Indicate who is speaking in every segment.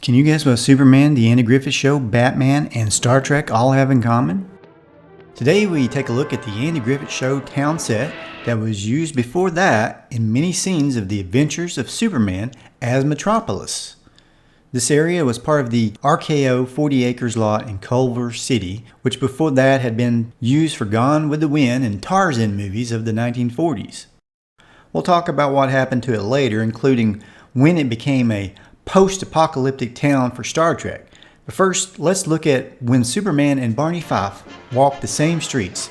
Speaker 1: Can you guess what Superman, the Andy Griffith Show, Batman, and Star Trek all have in common? Today we take a look at the Andy Griffith Show town set that was used before that in many scenes of the adventures of Superman as Metropolis. This area was part of the RKO 40 acres lot in Culver City, which before that had been used for Gone with the Wind and Tarzan movies of the 1940s. We'll talk about what happened to it later, including when it became a post-apocalyptic town for Star Trek. But first, let's look at when Superman and Barney Fife walked the same streets,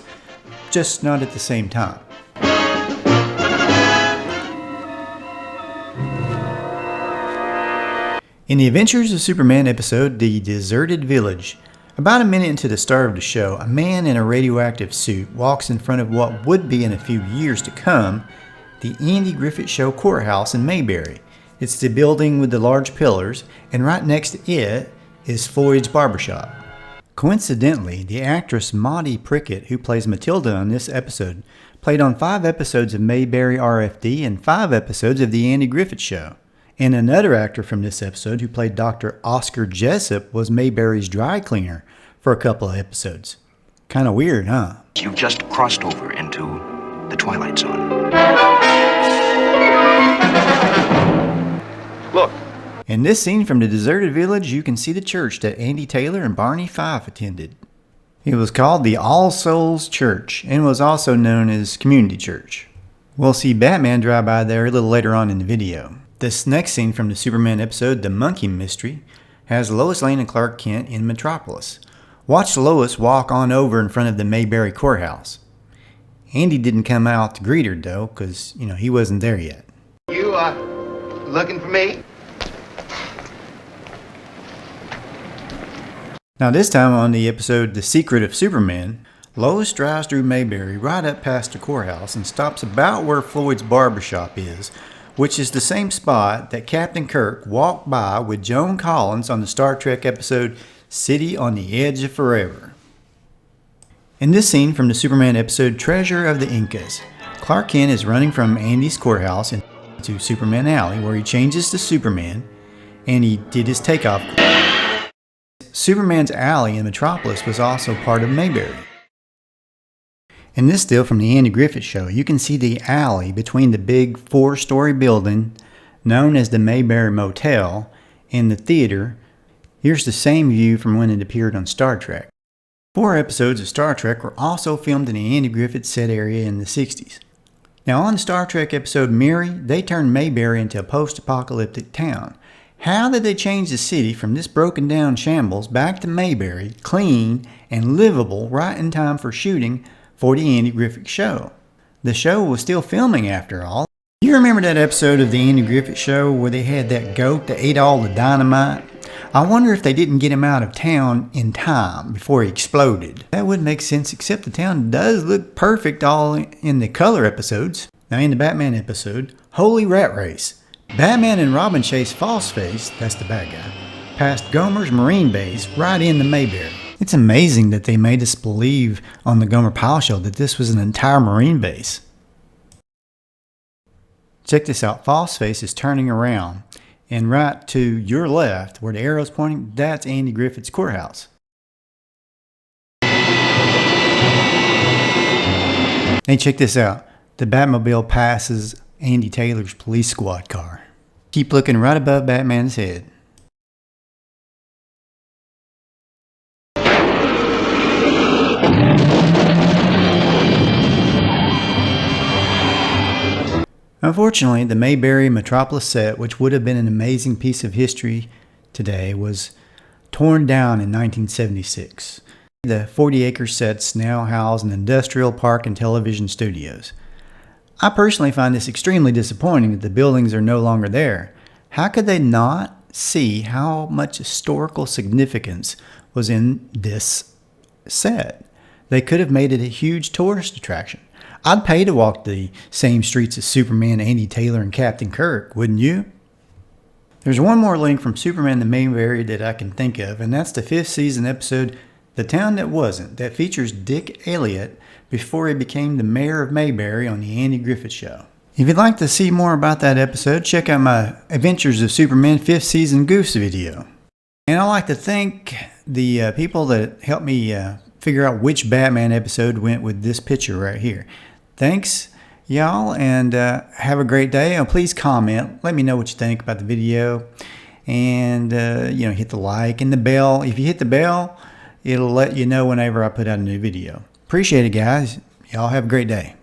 Speaker 1: just not at the same time. In the Adventures of Superman episode, The Deserted Village, about a minute into the start of the show, a man in a radioactive suit walks in front of what would be in a few years to come, the Andy Griffith Show courthouse in Mayberry. It's the building with the large pillars, and right next to it is Floyd's barbershop. Coincidentally, the actress Maudie Prickett, who plays Matilda on this episode, played on 5 episodes of Mayberry RFD and 5 episodes of The Andy Griffith Show. And another actor from this episode who played Dr. Oscar Jessup was Mayberry's dry cleaner for a couple of episodes. Kind of weird, huh?
Speaker 2: You've just crossed over into the Twilight Zone. Look.
Speaker 1: In this scene from The Deserted Village, you can see the church that Andy Taylor and Barney Fife attended. It was called the All Souls Church and was also known as Community Church. We'll see Batman drive by there a little later on in the video. This next scene from the Superman episode, The Monkey Mystery, has Lois Lane and Clark Kent in Metropolis. Watch Lois walk on over in front of the Mayberry courthouse. Andy didn't come out to greet her though, because, he wasn't there yet.
Speaker 3: You, looking for me?
Speaker 1: Now this time on the episode The Secret of Superman, Lois drives through Mayberry right up past the courthouse and stops about where Floyd's barbershop is, which is the same spot that Captain Kirk walked by with Joan Collins on the Star Trek episode City on the Edge of Forever. In this scene from the Superman episode Treasure of the Incas, Clark Kent is running from Andy's courthouse into Superman Alley where he changes to Superman and he did his takeoff. Superman's alley in Metropolis was also part of Mayberry. In this still from the Andy Griffith Show, you can see the alley between the big 4-story building known as the Mayberry Motel and the theater. Here's the same view from when it appeared on Star Trek. 4 episodes of Star Trek were also filmed in the Andy Griffith set area in the 60s. Now on the Star Trek episode Mary, they turned Mayberry into a post-apocalyptic town. How did they change the city from this broken down shambles back to Mayberry, clean and livable right in time for shooting for the Andy Griffith Show? The show was still filming after all. You remember that episode of the Andy Griffith Show where they had that goat that ate all the dynamite? I wonder if they didn't get him out of town in time before he exploded. That would make sense, except the town does look perfect all in the color episodes. Now in the Batman episode, Holy Rat Race, Batman and Robin chase Falseface, that's the bad guy, past Gomer's Marine base right into Mayberry. It's amazing that they made us believe on the Gomer Pyle show that this was an entire Marine base. Check this out, Falseface is turning around, and right to your left, where the arrow's pointing, that's Andy Griffith's courthouse. Hey, check this out. The Batmobile passes Andy Taylor's police squad car. Keep looking right above Batman's head. Unfortunately, the Mayberry Metropolis set, which would have been an amazing piece of history today, was torn down in 1976. The 40-acre sets now house an industrial park and television studios. I personally find this extremely disappointing that the buildings are no longer there. How could they not see how much historical significance was in this set? They could have made it a huge tourist attraction. I'd pay to walk the same streets as Superman, Andy Taylor, and Captain Kirk, wouldn't you? There's one more link from Superman to Mayberry that I can think of, and that's the 5th season episode, The Town That Wasn't, that features Dick Elliott before he became the mayor of Mayberry on the Andy Griffith Show. If you'd like to see more about that episode, check out my Adventures of Superman 5th season Goofs video. And I'd like to thank the people that helped me figure out which Batman episode went with this picture right here. Thanks, y'all, and have a great day. And please comment. Let me know what you think about the video. And, hit the like and the bell. If you hit the bell, it'll let you know whenever I put out a new video. Appreciate it, guys. Y'all have a great day.